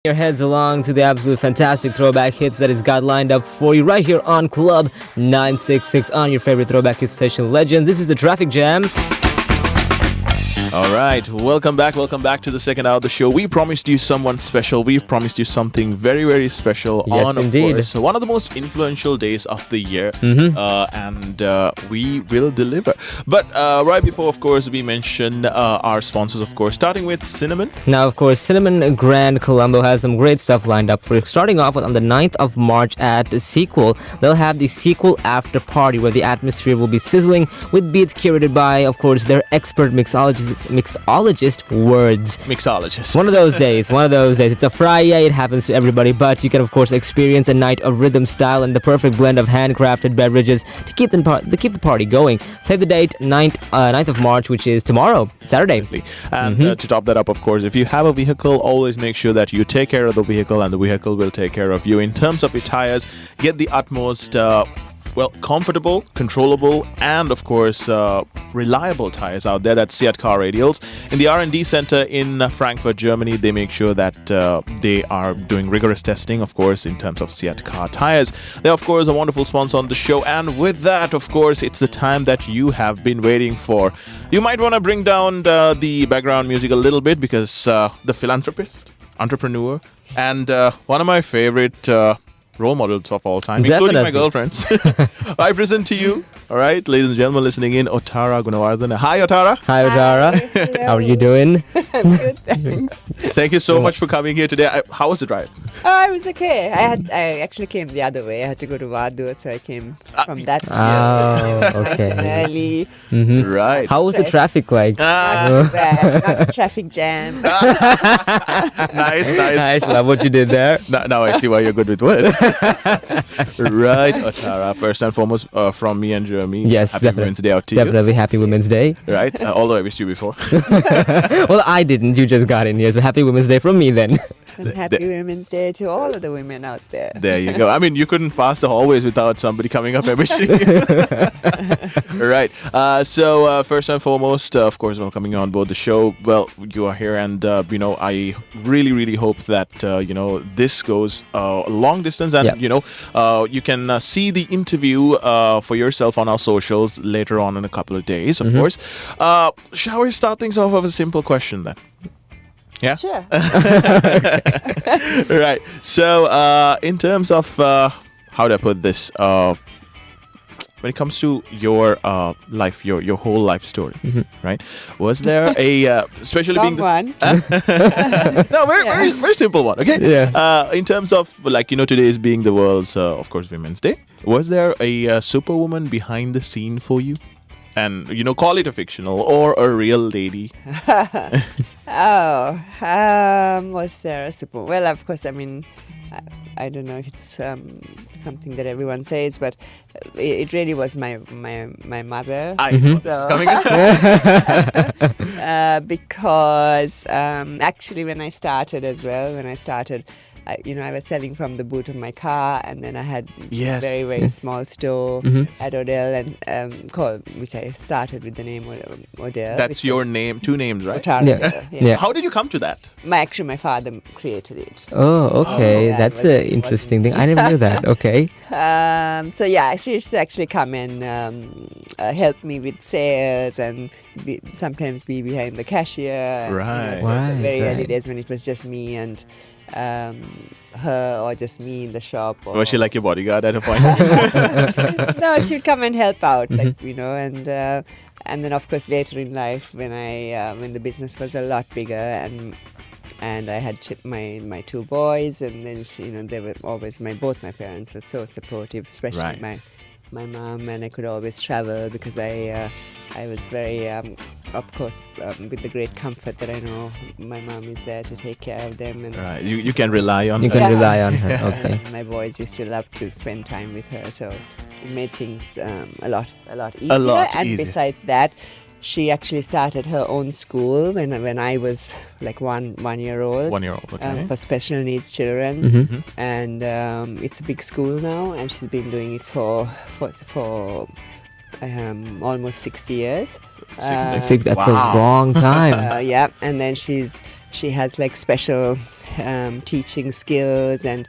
Your heads along to the absolute fantastic throwback hits that is got lined up for you right here on Club 966 on your favorite throwback hit station Legends. This is the Traffic Jam. All right, welcome back to the second hour of the show. We promised you someone special. We've promised you something very, very special Yes, on, indeed. of course, one of the most influential days of the year, and we will deliver. But right before, of course, we mention our sponsors, of course, starting with Cinnamon. Now, of course, Cinnamon Grand Colombo has some great stuff lined up for you. Starting off with on the 9th of March at Sequel, they'll have the Sequel After Party where the atmosphere will be sizzling with beats curated by, of course, their expert mixologist Words. Mixologist. One of those days. It's a Friday, it happens to everybody, but you can, of course, experience a night of rhythm, style, and the perfect blend of handcrafted beverages to keep the party going. Save the date, 9th of March, which is tomorrow, Saturday. And to top that up, of course, if you have a vehicle, always make sure that you take care of the vehicle and the vehicle will take care of you. In terms of your tires, get the utmost comfortable, controllable, and of course reliable tires out there. That's Seat Car Radials. In the R&D center in Frankfurt, Germany, they make sure that they are doing rigorous testing, of course, in terms of Seat Car tires. They're, of course, a wonderful sponsor on the show. And with that, of course, it's the time that you have been waiting for. You might want to bring down the background music a little bit because the philanthropist, entrepreneur, and one of my favorite role models of all time, including my girlfriends. I present to you, all right, ladies and gentlemen listening in, Otara Gunewardene. Hi, Otara. Hi, Otara. Hello. How are you doing? I'm good, thanks. Thank you so much for coming here today. How was the drive? Oh, it was okay. I actually came the other way. I had to go to Vadu, so I came from that. Okay. Nice and early. Right. How was the traffic like? Not too bad. Not a traffic jam. Nice. Nice, love what you did there. Now I see why you're good with words. Right, Otara. First and foremost, from me and Jeremy. Yes, happy definitely. Women's Day out to you. Definitely Happy Women's Day. Right, although I missed you before. Well, I didn't. You just got in here, so Happy Women's Day from me then. And happy Women's Day to all of the women out there. There you go. I mean, you couldn't pass the hallways without somebody coming up and wishing you. Right. So first and foremost, of course, welcoming you on board the show. Well, you are here, and I really, really hope that this goes long distance, and you can see the interview for yourself on our socials later on in a couple of days, of course. Shall we start things off with a simple question then? Yeah. Sure. Right. So, in terms of how do I put this? When it comes to your life, your whole life story, right? Was there a especially Long being one. no, very simple one. Okay. Yeah. In terms of today is being the world's of course Women's Day. Was there a superwoman behind the scene for you? And call it a fictional or a real lady. Was there a super? Well, of course. I mean, I don't know if it's something that everyone says, but it really was my mother. Coming in. Because actually, when I started, I was selling from the boot of my car, and then I had a very, very small store at Odell, and which I started with the name Odell. That's your name, two names, right? Otara. Yeah. How did you come to that? My father created it. Oh, okay. That's an it interesting thing. I never knew that. Okay. She used to actually come and help me with sales and sometimes be behind the cashier. Right. The very early days when it was just me and her, or just me in the shop. Was she like your bodyguard at a point? No, she'd come and help out, and then of course later in life when the business was a lot bigger and I had my two boys, and then they were always both my parents were so supportive, especially my mom, and I could always travel because I was very of course with the great comfort that I know my mom is there to take care of them, and right, you can rely on you her. can rely on her. Okay. My boys used to love to spend time with her, so it made things a lot easier. And besides that, she actually started her own school when I was like one year old. 1 year old, okay. For special needs children, and it's a big school now, and she's been doing it for almost 60 years. That's a long time. Yeah, and then she has like special teaching skills and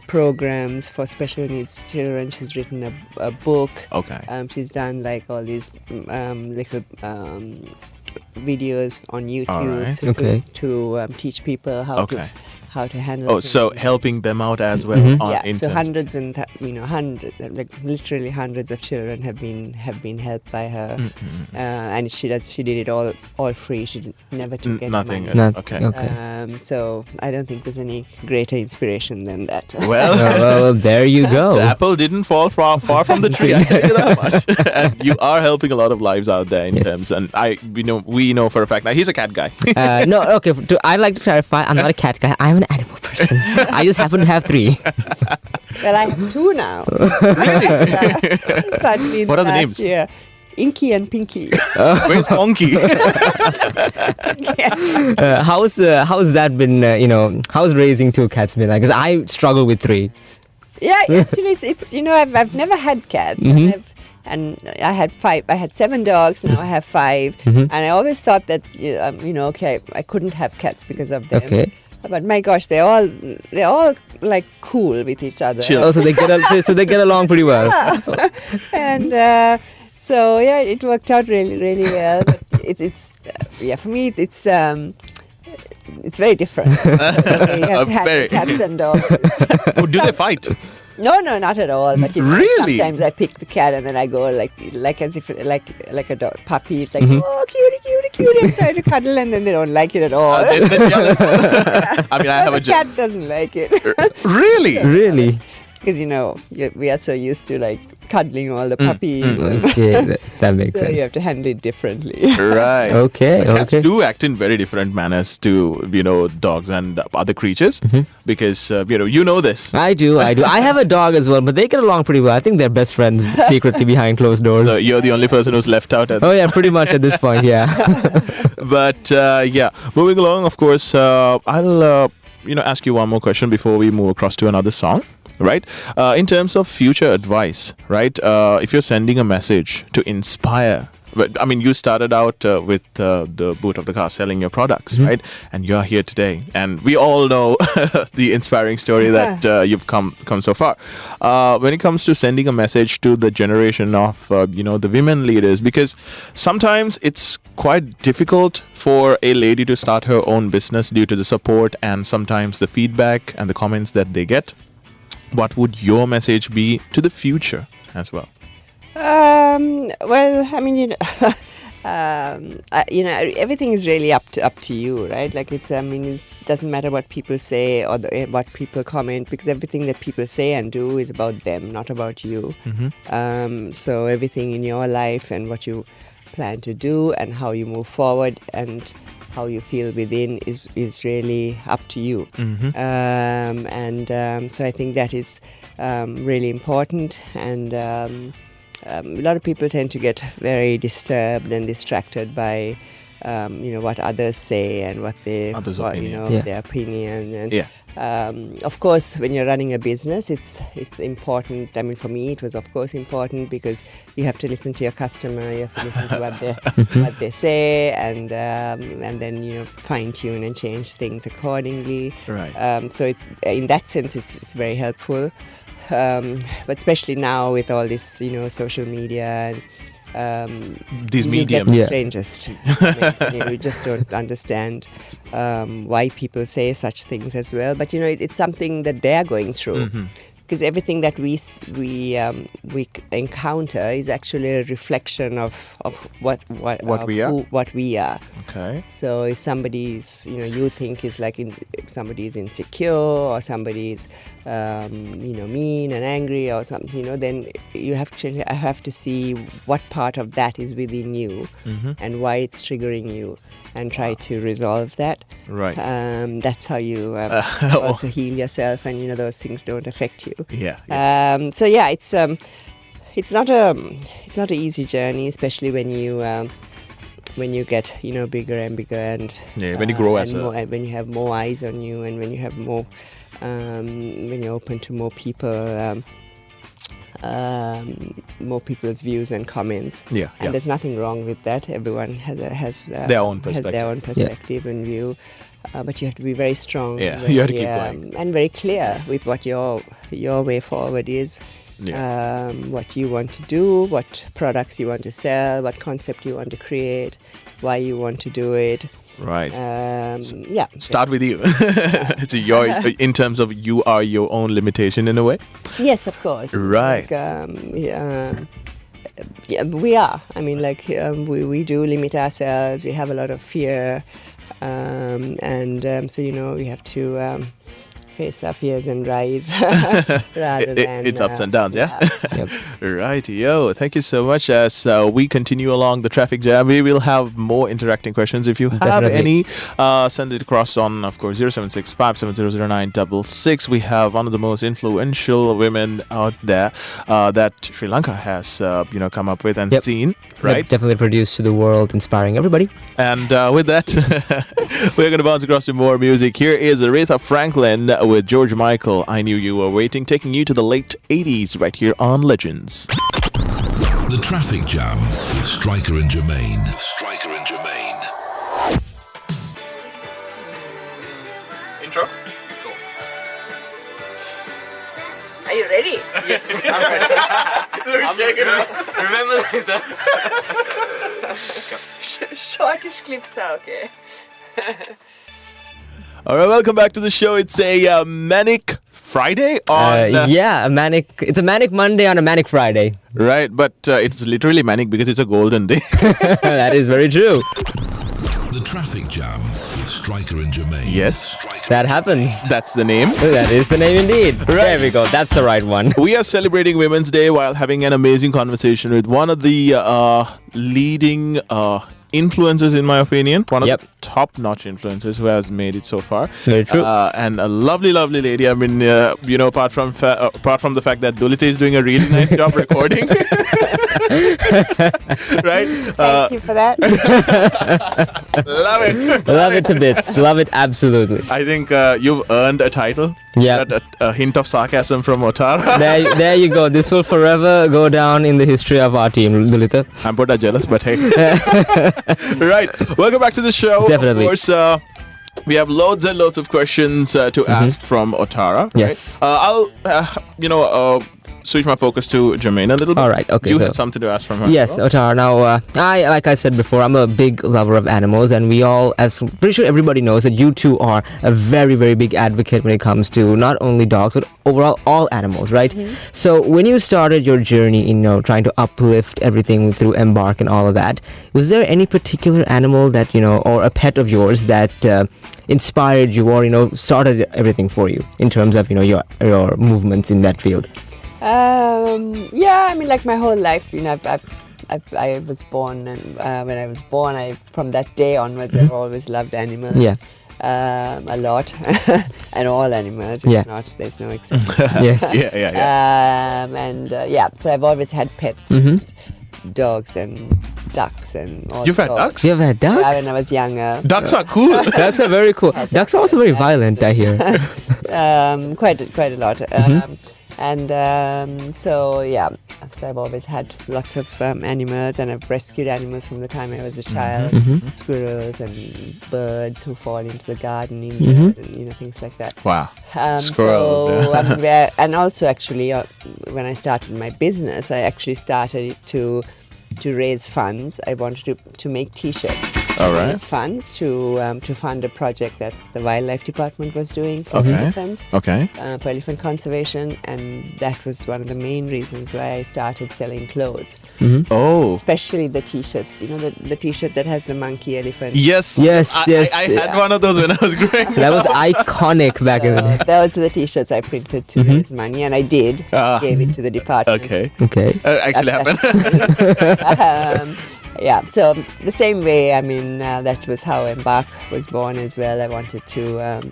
programs for special needs children. She's written a book. Okay. She's done like all these little videos on YouTube right. to teach people how to handle. Oh, so helping them out as well. Yeah, so hundreds and hundreds, like literally hundreds of children have been helped by her, and she did it all free. She never took any nothing. money. Okay. So I don't think there's any greater inspiration than that. Well, there you go. The apple didn't fall far from the tree. I tell you that much. And you are helping a lot of lives out there in terms. And we know for a fact. Now he's a cat guy. No, okay. I'd like to clarify. I'm not a cat guy. I'm an animal person. I just happen to have 3. Well, I have 2 now. Really? Suddenly, What are the last names? year, Inky and Pinky. Where's Ponky? How's that been? How's raising 2 cats been like? Because I struggle with 3. Yeah, actually, it's I've never had cats. And I had 5. I had 7 dogs. Now I have 5. And I always thought that I couldn't have cats because of them. Okay. But my gosh, they're all like cool with each other. Chill. Oh, so they get along pretty well. And so yeah, it worked out really, really well. But it's for me it's very different. You have to handle cats and dogs. Oh, do they fight? No, not at all. But Really? sometimes I pick the cat and then I go like as if like a dog puppy. It's like oh cutie. I'm trying to cuddle and then they don't like it at all. They're jealous. I mean, I have the a cat doesn't like it Really? Really? because we are so used to like cuddling all the puppies. Okay, that makes So sense. you have to handle it differently. Right. Okay. Cats do act in very different manners to dogs and other creatures because you know this. I do. I have a dog as well, but they get along pretty well. I think they're best friends secretly behind closed doors. So you're the only person who's left out. Oh yeah, pretty much at this point, yeah. But moving along, of course, I'll ask you one more question before we move across to another song. Right? In terms of future advice, right? If you're sending a message to inspire, but I mean, you started out with the boot of the car selling your products, right? And you're here today, and we all know the inspiring story that you've come so far. When it comes to sending a message to the generation of the women leaders, because sometimes it's quite difficult for a lady to start her own business due to the support and sometimes the feedback and the comments that they get. What would your message be to the future as well? Well, I mean, everything is really up to you, right? Like it doesn't matter what people say or what people comment, because everything that people say and do is about them, not about you. So everything in your life and what you plan to do and how you move forward and how you feel within is really up to you. So I think that is really important, and a lot of people tend to get very disturbed and distracted by what others say and what their opinion and of course when you're running a business it's important. I mean, for me it was of course important because you have to listen to your customer, you have to listen to what they say, and then fine tune and change things accordingly. Right. So it's in that sense it's very helpful, but especially now with all this social media and these mediums. You get strangest comments and you just don't understand why people say such things as well. But it's something that they're going through, because everything that we encounter is actually a reflection of what we are. Okay. So if somebody's you think is like somebody's insecure or somebody's mean and angry or something, then you have to see what part of that is within you and why it's triggering you, and try to resolve that. Right. That's how you also heal yourself, and those things don't affect you. Yeah. So yeah, it's not an easy journey, especially when you get bigger and bigger, and when you grow and when you have more eyes on you, and when you have more when you're open to more people. More people's views and comments. And there's nothing wrong with that. Everyone has their own perspective and view. but you have to be very strong. Yeah, very, you have to keep going. and very clear with what your way forward is. What you want to do, what products you want to sell, what concept you want to create, why you want to do it. Right. Yeah. Start with you. So in terms of you are your own limitation in a way. Yes, of course. Right. Yeah, we are. I mean, we do limit ourselves. We have a lot of fear, and so we have to face our fears and rise rather than it's ups and downs. Yeah. Yep. Right. Yo, thank you so much. As we continue along the traffic jam, we will have more interacting questions. If you have Definitely. any, send it across on, of course, 07657000966. We have one of the most influential women out there that Sri Lanka has, come up with and Yep. seen. Right. Yep, definitely produced to the world, inspiring everybody. And with that, we're going to bounce across to more music. Here is Aretha Franklin with George Michael. I Knew You Were Waiting, taking you to the late 80s right here on Legends. The Traffic Jam with Stryker and Jermaine. Intro? Are you ready? Yes, I'm ready. Remember that. Shortish clips are okay. All right, welcome back to the show. It's a manic Friday on... It's a manic Monday on a manic Friday. Right, but it's literally manic because it's a golden day. That is very true. The Traffic Jam with Stryker and Jermaine. Yes, That happens. that's the name. That is the name indeed. There we go. That's the right one. We are celebrating Women's Day while having an amazing conversation with one of the leading influencers, in my opinion. One of Yep. the top-notch influencers who has made it so far. Very true. And a lovely, lovely lady. I mean, apart from the fact that Dulita is doing a really nice job recording. Right? Thank you for that. Love it. Love it to bits. Love it absolutely. I think you've earned a title. Yeah. A hint of sarcasm from Otara. There you go. This will forever go down in the history of our team, Dulita. I'm Buddha jealous, but hey. Right. Welcome back to the show. Definitely. Of course, we have loads and loads of questions to ask from Otara. Right? Yes. I'll, switch my focus to Jermaine a little bit. All right, okay, You so- had something to ask from her. Yes, Otara. Now, like I said before, I'm a big lover of animals, and we all, as pretty sure everybody knows, that you two are a very, very big advocate when it comes to not only dogs but overall all animals, right? So, when you started your journey in trying to uplift everything through Embark and all of that, was there any particular animal that or a pet of yours that inspired you or started everything for you in terms of your movements in that field? Yeah, I mean, like my whole life, I was born, and when I was born, from that day onwards, I've always loved animals. Yeah. A lot, and all animals. Yeah. If not, there's no exception. Yes. Yeah. So I've always had pets, dogs and ducks and all. You've had sorts. ducks? You ever had Yeah, ducks? when I was younger. Ducks are cool. Ducks are very cool. Ducks are also very violent, I hear. Quite a lot. So I've always had lots of animals, and I've rescued animals from the time I was a child. Squirrels and birds who fall into the garden and things like that. Wow. So Squirrels, and also actually when I started my business, I actually started to raise funds. I wanted to make T-shirts. All right. Raise funds to fund a project that the wildlife department was doing for elephants. Okay. For elephant conservation, and that was one of the main reasons why I started selling clothes, Oh. especially the T-shirts. The T-shirt that has the monkey elephant. Yes. Yes, I yes. had one of those when I was growing up. That was iconic back in the day. Those are the T-shirts I printed to raise money, and I did. Gave it to the department. Okay. Okay. Actually happened. So the same way, I mean, that was how Embark was born as well. I wanted to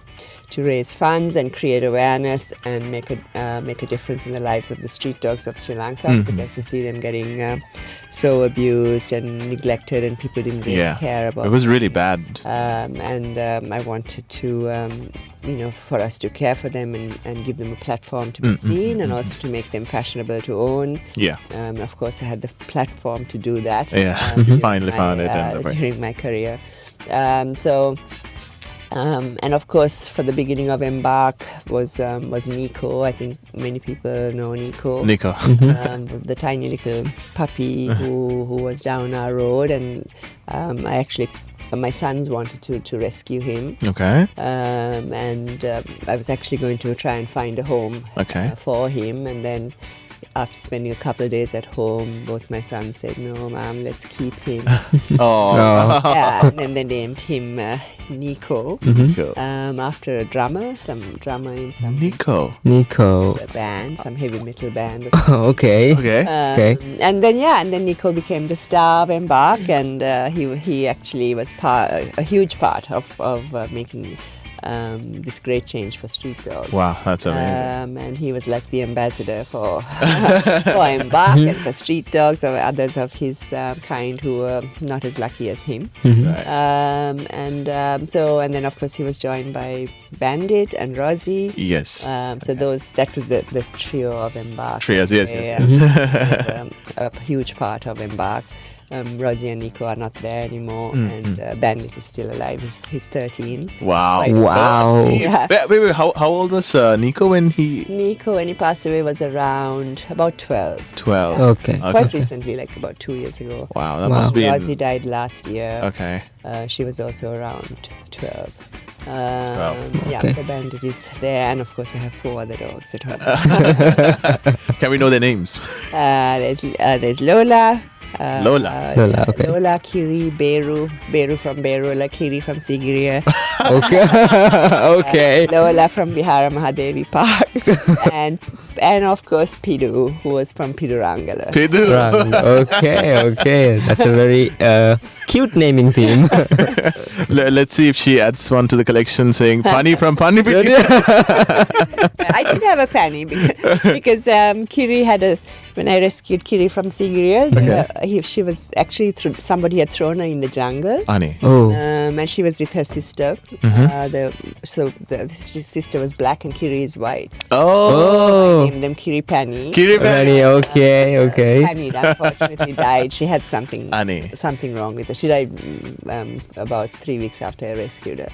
raise funds and create awareness and make a difference in the lives of the street dogs of Sri Lanka, because I used to see them getting so abused and neglected, and people didn't really care about. It was really bad. I wanted to, for us to care for them and give them a platform to be seen, and also to make them fashionable to own. Yeah. Of course, I had the platform to do that. Yeah. Finally found it. During my career. And of course, for the beginning of Embark was Nico. I think many people know Nico. Nico. The tiny little puppy who was down our road, and my sons wanted to rescue him. Okay. And I was actually going to try and find a home for him, and then after spending a couple of days at home, both my sons said, "No, Mom, let's keep him." Yeah, and then they named him Nico. After a drummer, some drummer in some Nico. band, some heavy metal band. Okay. And then Nico became the star of Embark, and he actually was a huge part of making this great change for street dogs. Wow, that's amazing. And he was like the ambassador for Embark and for street dogs or others of his kind who were not as lucky as him. And then of course he was joined by Bandit and Rosie. Yes. So that was the trio of Embark. Trios, yes. A huge part of Embark. Rosie and Nico are not there anymore, and Bandit is still alive. He's 13. Wow. Yeah. Wait, how old was Nico when he... Nico, when he passed away, was around about 12. 12. Okay. Quite recently, like about 2 years ago. Wow, that must be... Rosie died last year. Okay. She was also around 12. Okay. So Bandit is there, and of course I have 4 other dogs at home. Can we know their names? There's Lola. Lola, okay. Lola, Kiri, Beru from Berola, Kiri from Sigiriya. Okay. Lola from Vihara Mahadevi Park. and of course Pidu, who was from Pidurangala. Okay. That's a very cute naming theme. Let's see if she adds one to the collection saying Pani from Pani. I did have a Pani because Kiri had when I rescued Kiri from Sigiriya, she was actually somebody had thrown her in the jungle. Ani. And she was with her sister. The sister was black and Kiri is white. I named them Kiri Pani. Kiri Pani, okay. Pani unfortunately died. She had something wrong with her. She died about 3 weeks after I rescued her.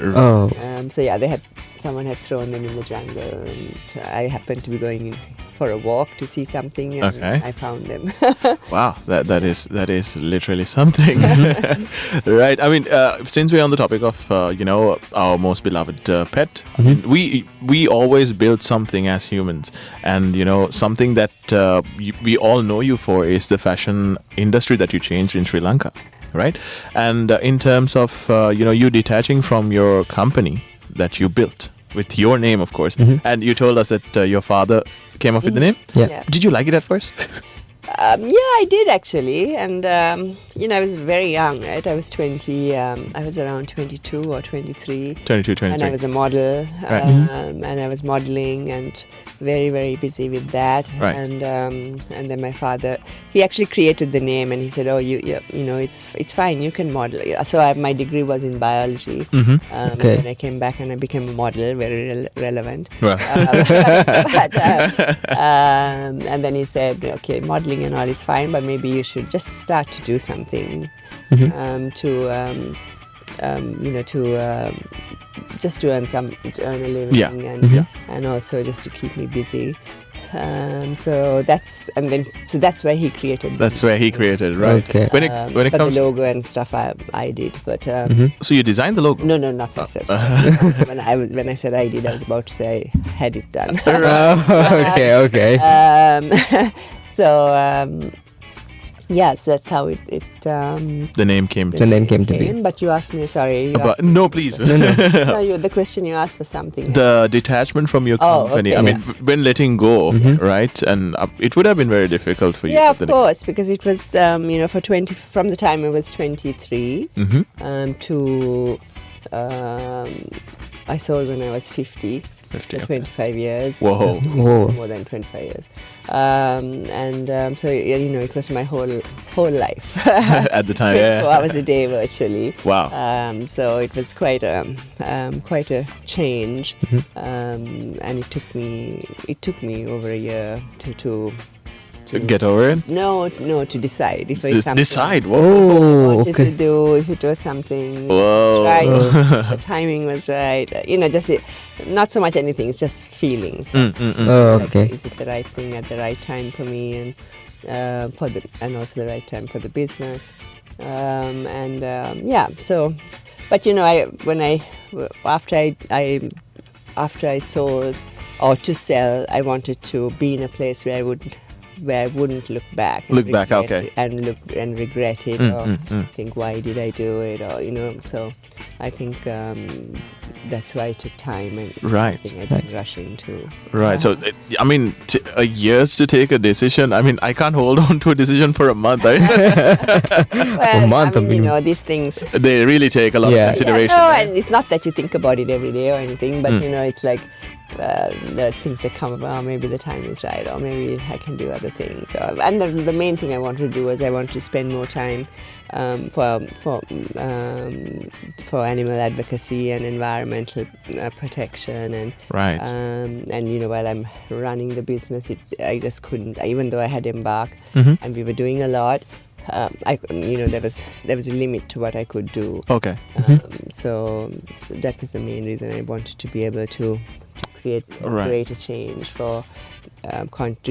Someone had thrown them in the jungle, and I happened to be going for a walk to see something, and I found them. Wow, that is literally something. Right. I mean, since we're on the topic of our most beloved pet, we always build something as humans, and something that we all know you for is the fashion industry that you changed in Sri Lanka, right? And in terms of you detaching from your company that you built with your name, of course, and you told us that your father came up with the name. Yeah. Did you like it at first? I did actually, and I was very young, right? I was 20. I was around 22 or 23. 23. And I was a model, and I was modeling and very, very busy with that. Right. And then my father, he actually created the name, and he said, "Oh, it's fine. You can model." So my degree was in biology. And then I came back and I became a model, very relevant. Right. And then he said, "Okay, modeling and all is fine, but maybe you should just start to do something just to earn a living, and also just to keep me busy." So that's where he created. That's where he created, right? Okay. When it but comes the logo and stuff, I did, but so you designed the logo? no, not myself. When I said I did, I was about to say I had it done. Okay. So that's how it the name came. The name came to be. But you asked me, sorry. No, please. No, the question you asked for something. The detachment from your company. Okay. I mean, when letting go, right? And it would have been very difficult for you. Yeah, of course, because it was from the time I was 23 to I sold when I was 50. 50, for 25 years. Whoa. More than 25 years. So it was my whole life. At the time, 24 hours a day virtually. Wow. So it was quite a change. And it took me over a year to Get over it? No, to decide if it's Just something decide. I Whoa. wanted okay. to do, if it was something Whoa. right, the timing was right. Just not so much anything. It's just feelings. Oh, Like, okay. is it the right thing at the right time for me, and also the right time for the business, So, but after I sold or to sell, I wanted to be in a place where I wouldn't look back. And regret it, or think, why did I do it, or So I think that's why it took time, and Right. I think I didn't rush into. Right. So, years to take a decision. I mean, I can't hold on to a decision for a month. Well, month, I mean, these things. They really take a lot Yeah. of consideration. Yeah, no, right? and it's not that you think about it every day or anything, but it's like there are things that come about. Maybe the time is right, or maybe I can do other things. And the main thing I wanted to do was I wanted to spend more time for animal advocacy and environmental protection, and Right. while I'm running the business, I just couldn't. Even though I had embarked, and we were doing a lot. There was a limit to what I could do. Okay. So that was the main reason I wanted to be able to create Right. greater change to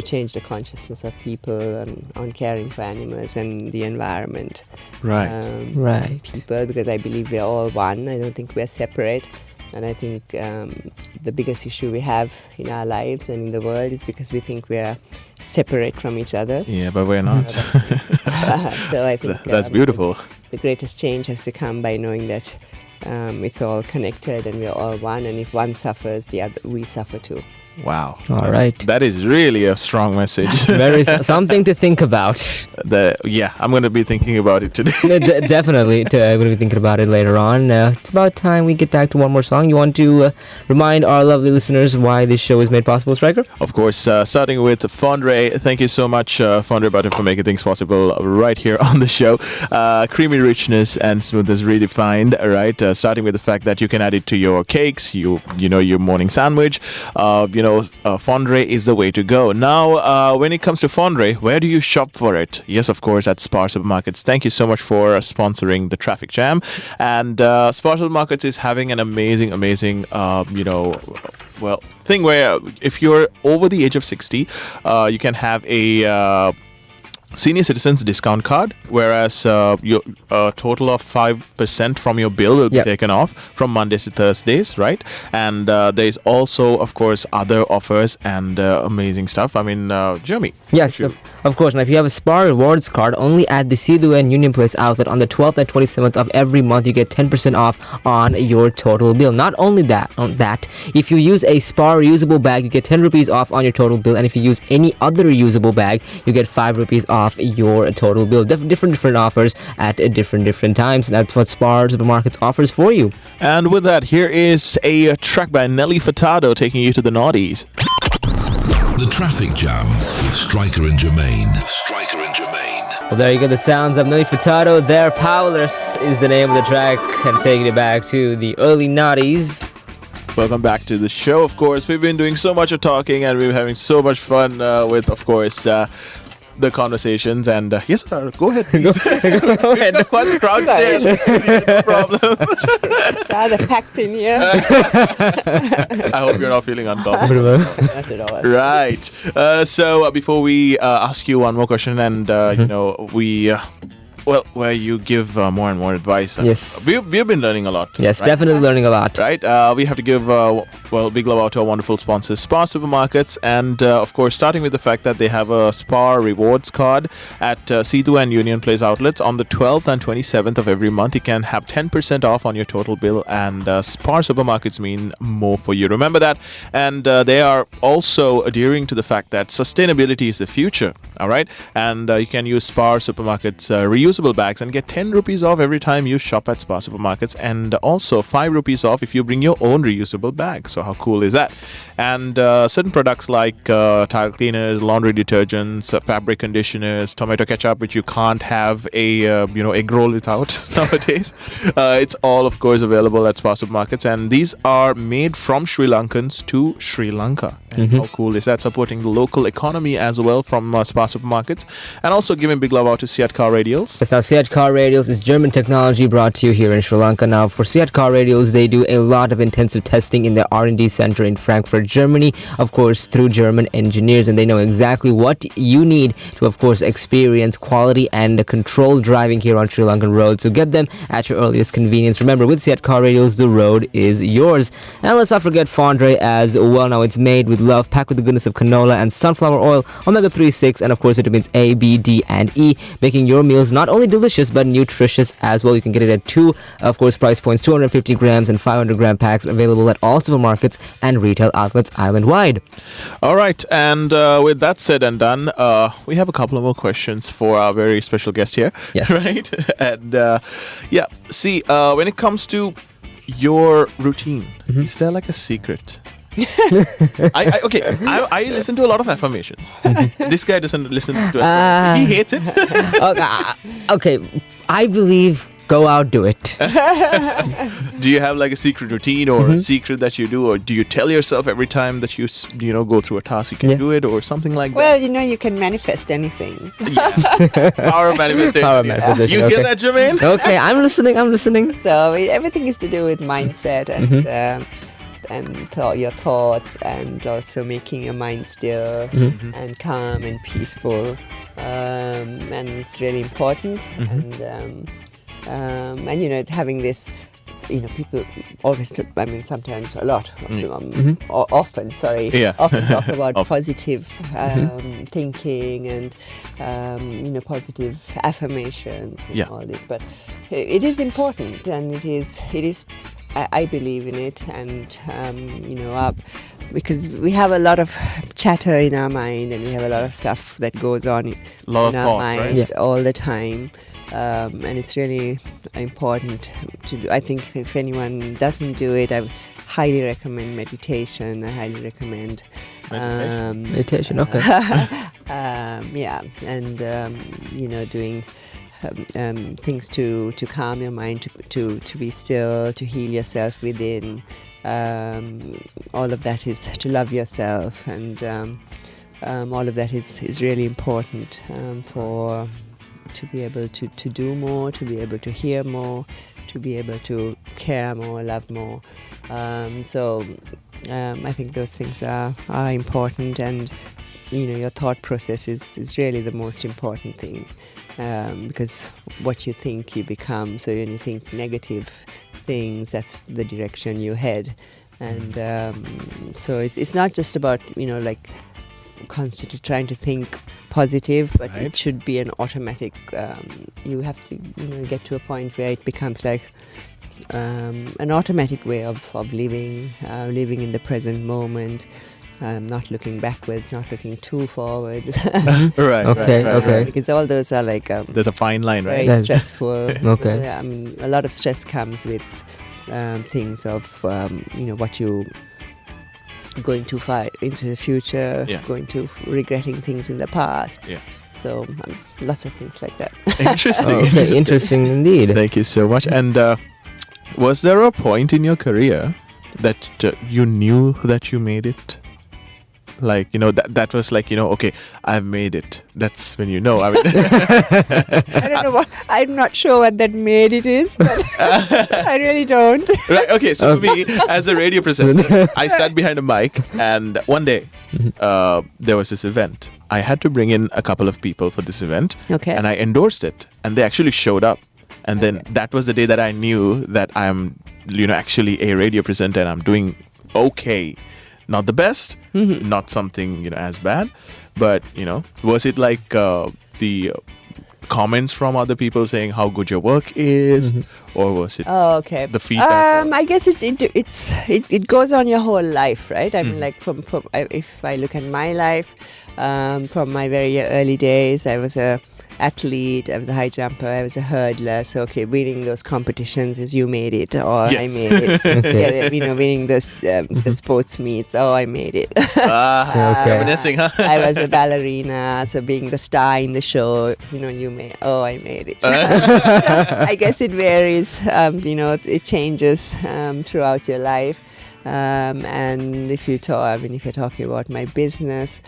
change the consciousness of people on caring for animals and the environment. Right. Right. People, because I believe we're all one. I don't think we're separate. And I think the biggest issue we have in our lives and in the world is because we think we're separate from each other. Yeah, but we're not. So I think That's beautiful. The greatest change has to come by knowing that it's all connected and we're all one. And if one suffers, we suffer too. Wow. All right. That is really a strong message. Very something to think about. I'm going to be thinking about it today. Definitely. I'm going to be thinking about it later on. It's about time we get back to one more song. You want to remind our lovely listeners why this show is made possible, Stryker? Of course, starting with Fondre. Thank you so much, Fondre Butter, for making things possible right here on the show. Creamy richness and smoothness redefined, right? Starting with the fact that you can add it to your cakes, your morning sandwich. Fondre is the way to go. Now, when it comes to Fondre, where do you shop for it? Yes, of course, at Spar Supermarkets. Thank you so much for sponsoring the Traffic Jam. And Spar Supermarkets is having an amazing, thing where if you're over the age of 60, you can have a senior citizens discount card, whereas your total of 5% from your bill will be taken off from Mondays to Thursdays, right? And there's also, of course, other offers and amazing stuff. I mean, Jeremy. Yes, of course. Now, if you have a Spar Rewards card, only at the Sidhu and Union Place outlet on the 12th and 27th of every month, you get 10% off on your total bill. Not only that, if you use a Spar reusable bag, you get 10 rupees off on your total bill. And if you use any other reusable bag, you get 5 rupees off your total bill. Different offers at different times. That's what Spar Supermarkets offers for you. And with that, here is a track by Nelly Furtado taking you to the noughties. The Traffic Jam with Stryker and Jermaine. Well, there you go, the sounds of Nelly Furtado. They're Powerless is the name of the track, and taking it back to the early noughties. Welcome back to the show. Of course, we've been doing so much of talking and we're having so much fun with, of course, the conversations. And yes, go ahead. Go ahead. Quite crowd there. No problem. Rather packed in here. I hope you're not feeling uncomfortable. Not at all. Right. So before we ask you one more question, and where you give more and more advice. Yes. We've been learning a lot. Yes, right? definitely learning a lot. Right. We have to give big love out to our wonderful sponsors, Spar Supermarkets, and of course, starting with the fact that they have a Spar Rewards card at Sidhu and Union Place outlets on the 12th and 27th of every month. You can have 10% off on your total bill, and Spar Supermarkets mean more for you. Remember that. And they are also adhering to the fact that sustainability is the future. All right. And you can use Spar Supermarkets reusable reusable bags and get 10 rupees off every time you shop at Spa Supermarkets, and also 5 rupees off if you bring your own reusable bag. So how cool is that? And certain products like tile cleaners, laundry detergents, fabric conditioners, tomato ketchup, which you can't have a egg roll without nowadays. It's all, of course, available at Spa Supermarkets, and these are made from Sri Lankans to Sri Lanka. And how cool is that? Supporting the local economy as well from Spa Supermarkets, and also giving big love out to Seat Car Radials. Yes, now Seat Car Radials is German technology brought to you here in Sri Lanka. Now, for Seat Car Radials, they do a lot of intensive testing in their R&D center in Frankfurt, Germany, of course, through German engineers, and they know exactly what you need to, of course, experience quality and controlled driving here on Sri Lankan roads. So get them at your earliest convenience. Remember, with Seat Car Radials, the road is yours. And let's not forget Fondre as well. Now, it's made with love, packed with the goodness of canola and sunflower oil, omega-3, 6, and of course vitamins A, B, D, and E, making your meals not only delicious but nutritious as well. You can get it at two, of course, price points, 250 grams and 500 gram packs, available at all supermarkets and retail outlets island-wide. All right, and with that said and done, we have a couple of more questions for our very special guest here. Yes. Right? And when it comes to your routine, is there like a secret? I listen to a lot of affirmations. This guy doesn't listen to it. He hates it. Okay, I believe go out, do it. Do you have like a secret routine or a secret that you do, or do you tell yourself every time that you go through a task you can do it, or something like that? Well, you can manifest anything. Yeah. Power of manifestation. Power of manifestation. You hear that, Jermaine? Okay, I'm listening. So everything is to do with mindset and your thoughts, and also making your mind still and calm and peaceful. And it's really important. And having this, people always, sometimes a lot, often talk about positive thinking and, positive affirmations and all this. But it is important, and it is. I believe in it, and because we have a lot of chatter in our mind, and we have a lot of stuff that goes on in our mind all the time. And it's really important to do. I think if anyone doesn't do it, I highly recommend meditation. I highly recommend meditation. Okay. Doing things to calm your mind, to be still, to heal yourself within. All of that is to love yourself, and all of that is really important to be able to do more, to be able to hear more, to be able to care more, love more. I think those things are important, and your thought process is really the most important thing, because what you think you become. So when you think negative things, that's the direction you head. And so it's not just about constantly trying to think positive, but it should be an automatic. You have to get to a point where it becomes like an automatic way of living in the present moment, not looking backwards, not looking too forward. Okay. Because all those are like there's a fine line, right? Very stressful. Okay. A lot of stress comes with things of what you going too far into the future, going to regretting things in the past. Yeah. So lots of things like that. Interesting. Interesting indeed. Thank you so much. And was there a point in your career that you knew that you made it? Like, that was like, okay, I've made it. That's when I don't know I'm not sure what that made it is, but I really don't. Right, okay, so for me, as a radio presenter, I sat behind a mic, and one day, there was this event. I had to bring in a couple of people for this event, and I endorsed it, and they actually showed up. And then that was the day that I knew that I'm, actually a radio presenter, and I'm doing okay. Not the best, not something, as bad, but, was it like the comments from other people saying how good your work is, or was it the feedback? I guess it goes on your whole life, right? I mean, like from if I look at my life, from my very early days, I was a athlete, I was a high jumper, I was a hurdler. So okay, winning those competitions is you made it, or I made it. Okay. Yeah, winning those the sports meets, I made it. Okay. Reminiscing, huh? I was a ballerina, so being the star in the show, I made it. I guess it varies, it changes throughout your life. And if you're talking about my business,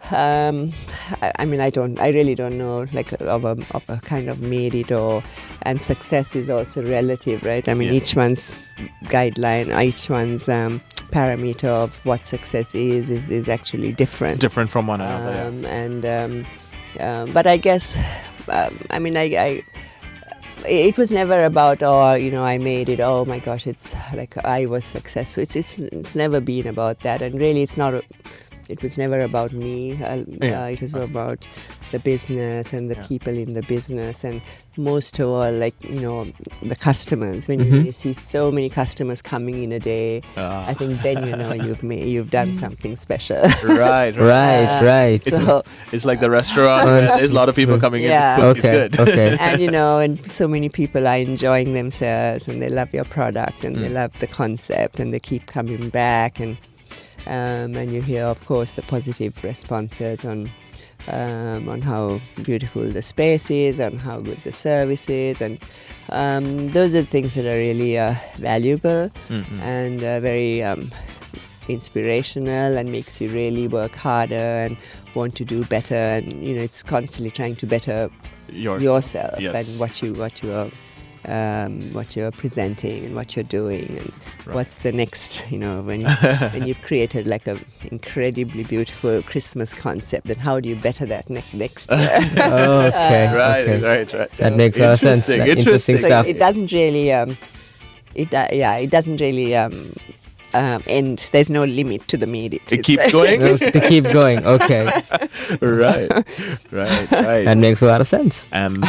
I really don't know, like of a kind of made it, and success is also relative, right? I mean, each one's guideline, each one's parameter of what success is actually different. Different from one another. But I guess, it was never about, I made it, oh my gosh, it's like I was successful. It's never been about that, and really it was never about me. It was about the business and the people in the business, and most of all, the customers. When you see so many customers coming in a day, I think then you've done something special. Right. It's like the restaurant where there's a lot of people coming in to cook is good. Okay. And and so many people are enjoying themselves, and they love your product, and they love the concept, and they keep coming back, and you hear, of course, the positive responses on how beautiful the space is, on how good the service is, and those are things that are really valuable and very inspirational, and makes you really work harder and want to do better, and it's constantly trying to better yourself and what you're presenting and what you're doing, and what's the next, when you've created like a incredibly beautiful Christmas concept, then how do you better that next year? Okay. Right. So That makes a lot of sense. Interesting so stuff. it doesn't really end. There's no limit to the made it. It keeps going. To keep going. Okay. Right. That makes a lot of sense. And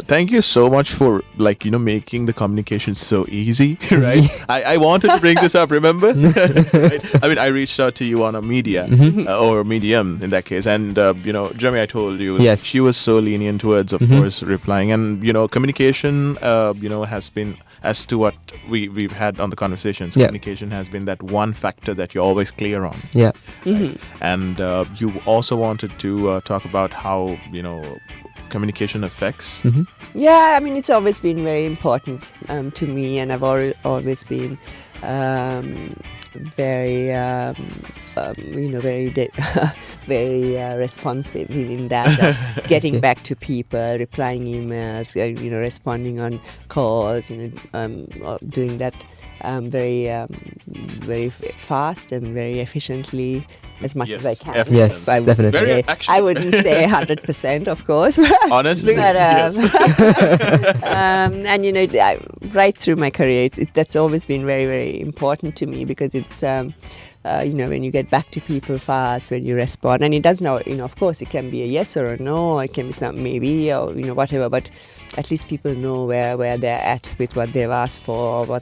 thank you so much for making the communication so easy, right? I wanted to bring this up, remember? Right? I mean, I reached out to you on a media or medium in that case, and Jeremy, I told you, yes, she was so lenient towards, of course, replying, and communication, has been, as to what we've had on the conversations, communication has been that one factor that you're always clear on. Yeah. Right? And you also wanted to talk about how communication affects. Yeah, I mean, it's always been very important to me, and I've always been very very responsive in that, getting back to people, replying emails, responding on calls, doing that very fast and very efficiently, as much as I can. Yes, I would definitely. I wouldn't say 100%, of course. Honestly, but, yes. And right through my career, that's always been very, very important to me, because it's when you get back to people fast, when you respond, and it does now, of course, it can be a yes or a no, it can be some maybe, or whatever, but at least people know where they're at with what they've asked for, or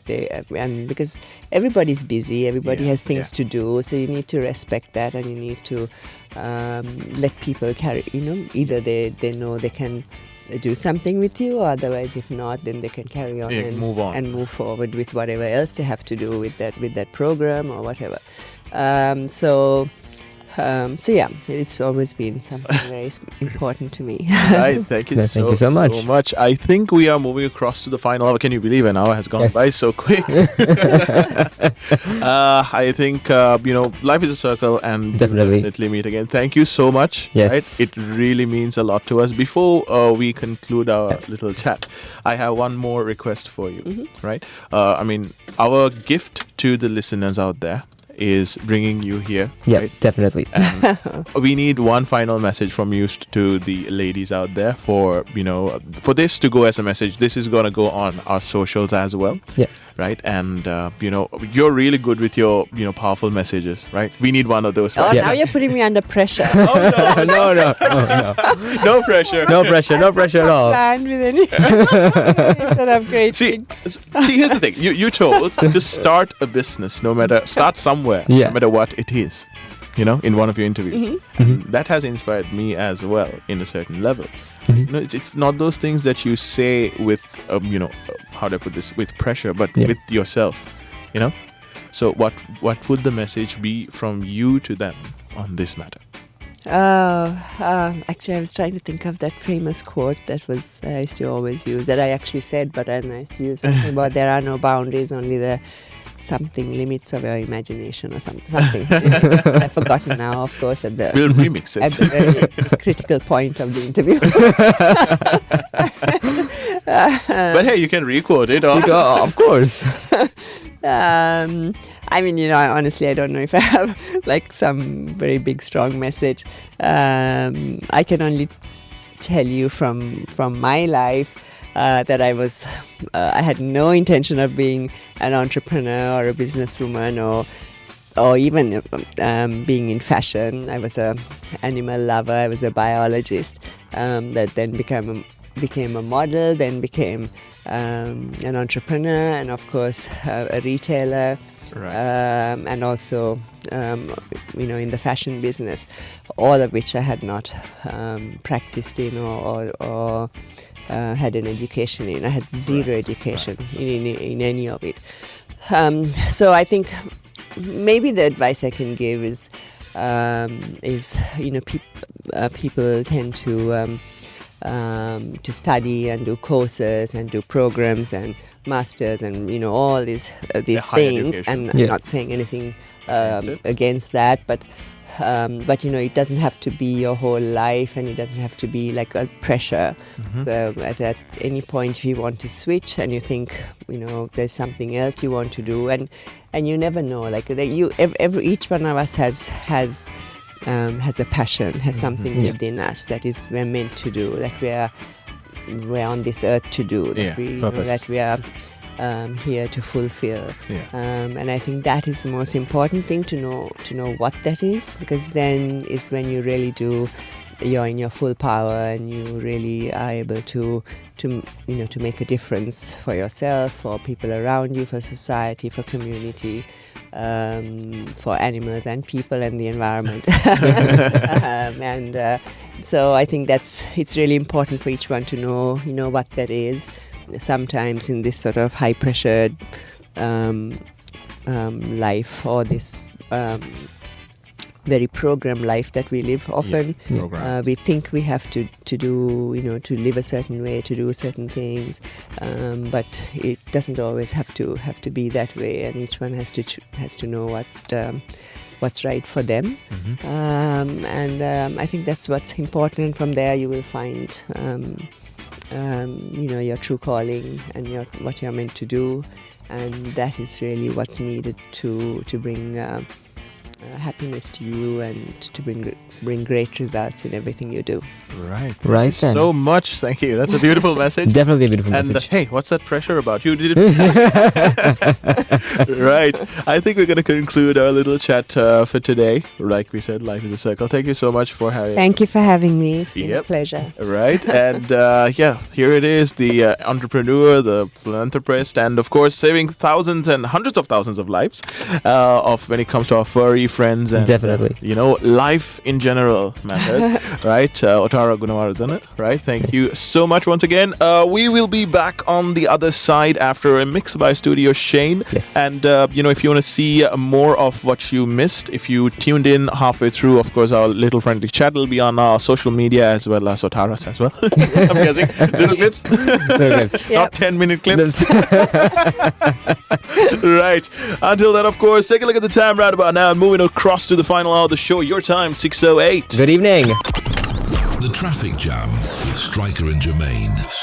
and because everybody's busy, everybody has things to do, so you need to respect that, and you need to let people carry, either they know they can do something with you, or otherwise, if not, then they can carry on and move on and move forward with whatever else they have to do with that program or whatever. So yeah, it's always been something very important to me. Right, thank you so much. I think we are moving across to the final hour. Can you believe an hour has gone by so quick? I think life is a circle, and definitely we'll definitely meet again. Thank you so much. Yes, right? It really means a lot to us. Before we conclude our little chat, I have one more request for you. Right? Our gift to the listeners out there is bringing you here. Yeah, right? Definitely. And we need one final message from you to the ladies out there for this to go as a message. This is going to go on our socials as well. Yeah. Right? And, you're really good with your, powerful messages, right? We need one of those. Oh, right? now you're putting me under pressure. Oh, no. No pressure. No pressure at all. Planned with any sort of great. See, here's the thing. You told to start a business, start somewhere, no matter what it is, in one of your interviews. And that has inspired me as well in a certain level. No, it's not those things that you say with, how do I put this, with pressure, but with yourself, So what would the message be from you to them on this matter? Actually, I was trying to think of that famous quote that I used to always use, that I actually said, but then I used to use something about there are no boundaries, only the something limits of your imagination or something. I've forgotten now, of course, we'll remix it at the very critical point of the interview. But hey, you can re-quote it. Of course. Honestly, I don't know if I have like some very big, strong message. I can only tell you from my life that I had no intention of being an entrepreneur or a businesswoman or even being in fashion. I was an animal lover. I was a biologist that then became a model, then became an entrepreneur, and of course a retailer, and also in the fashion business, all of which I had not practiced in or had an education in. I had zero education in any of it. So I think maybe the advice I can give is people tend to study and do courses and do programs and masters and all these things, and I'm not saying anything against that, but it doesn't have to be your whole life, and it doesn't have to be like a pressure. So at any point, if you want to switch and you think there's something else you want to do, and you never know, like each one of us has a passion, has something within us that we're meant to do, that we're on this earth to do, that we are here to fulfill. And I think that is the most important thing, to know what that is, because then is when you really you're in your full power, and you really are able to make a difference for yourself, for people around you, for society, for community, for animals and people and the environment. So I think it's really important for each one to know what that is. Sometimes in this sort of high pressured life, or this very programmed life that we live, often we think we have to do to live a certain way, to do certain things, but it doesn't always have to be that way, and each one has to know what's right for them. I think that's what's important, and from there you will find your true calling and what you're meant to do, and that is really what's needed to bring happiness to you, and to bring great results in everything you do. Right then. So much. Thank you. That's a beautiful message. Definitely a beautiful and message. Hey, what's that pressure about? You did it. Right. I think we're going to conclude our little chat for today. Like we said, life is a circle. Thank you so much for having. Thank you for having me. It's been a pleasure. Right. And here it is, the entrepreneur, the philanthropist, and of course saving thousands and hundreds of thousands of lives when it comes to our furry friends, and definitely life in general matters. Right. Otara Gunewardene. Right. Thank you so much once again. We will be back on the other side after a mix by Studio Shane. Yes. And if you want to see more of what you missed, if you tuned in halfway through, of course our little friendly chat will be on our social media, as well as Otara's as well. I'm guessing little clips. Not 10-minute clips. Right. Until then, of course, take a look at the time right about now, and moving across to the final hour of the show. Your time, 6:08. Good evening. The Traffic Jam with Stryker and Jermaine.